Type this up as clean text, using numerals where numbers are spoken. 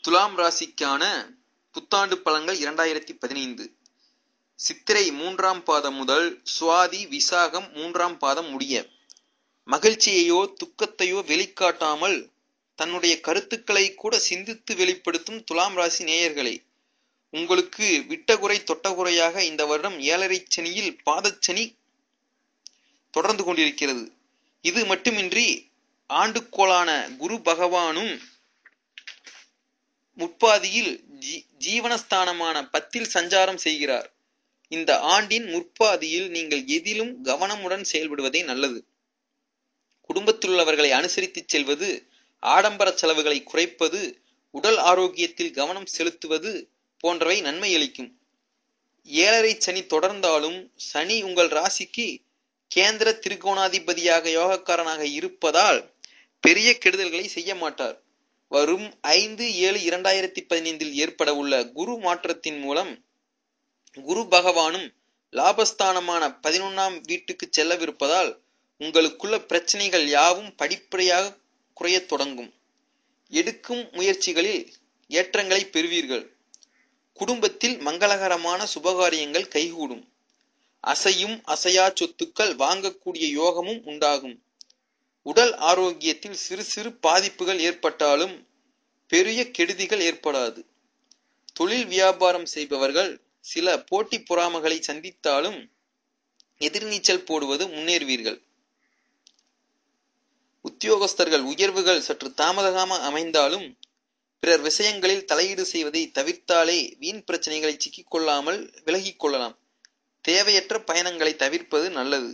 துலாம் ராசிக்கான புத்தாண்டு பலன்கள் 2015. சித்திரை 3ஆம் பாதம் முதல் சுவாதி விசாகம் 3ஆம் பாதம் முடிய மகிழ்ச்சியையோ துக்கத்தையோ வெளிக்காட்டாமல் தன்னுடைய கருத்துக்களை கூட சிந்தித்து வெளிப்படுத்தும் துலாம் ராசி நேயர்களே, உங்களுக்கு விட்டகுறை தொட்டகுறையாக இந்த வருடம் 7.5 சனியில் பாதச்சனி தொடர்ந்து கொண்டிருக்கிறது. இது மட்டுமின்றி ஆண்டுக்கோளான குரு பகவானும் முற்பாதியில் ஜீவனஸ்தானமான 10ல் சஞ்சாரம் செய்கிறார். இந்த ஆண்டின் முற்பாதியில் நீங்கள் எதிலும் கவனமுடன் செயல்படுவதே நல்லது. குடும்பத்திலுள்ளவர்களை அனுசரித்து செல்வது, ஆடம்பர செலவுகளை குறைப்பது, உடல் ஆரோக்கியத்தில் கவனம் செலுத்துவது போன்றவை நன்மை அளிக்கும். 7.5 சனி தொடர்ந்தாலும் சனி உங்கள் ராசிக்கு கேந்திர திரிகோணாதிபதியாக யோகக்காரனாக இருப்பதால் பெரிய கெடுதல்களை செய்ய மாட்டார். வரும் 5/7/2015 ஏற்பட உள்ள குரு மாற்றத்தின் மூலம் குரு பகவானும் லாபஸ்தானமான 11ஆம் வீட்டுக்கு செல்லவிருப்பதால் உங்களுக்குள்ள பிரச்சனைகள் யாவும் படிப்படியாக குறையத் தொடங்கும். எடுக்கும் முயற்சிகளில் ஏற்றங்களை பெறுவீர்கள். குடும்பத்தில் மங்களகரமான சுபகாரியங்கள் கைகூடும். அசையும் அசையா சொத்துக்கள் வாங்கக்கூடிய யோகமும் உண்டாகும். உடல் ஆரோக்கியத்தில் சிறு சிறு பாதிப்புகள் ஏற்பட்டாலும் பெரிய கெடுதிகள் ஏற்படாது. தொழில் வியாபாரம் செய்பவர்கள் சில போட்டி பொறாமைகளை சந்தித்தாலும் எதிர்நீச்சல் போடுவது முன்னேறுவீர்கள். உத்தியோகஸ்தர்கள் உயர்வுகள் சற்று தாமதமாக அமைந்தாலும் பிறர் விஷயங்களில் தலையீடு செய்வதை தவிர்த்தாலே வீண் பிரச்சனைகளை சிக்கிக்கொள்ளாமல் விலகிக் கொள்ளலாம். தேவையற்ற பயணங்களை தவிர்ப்பது நல்லது.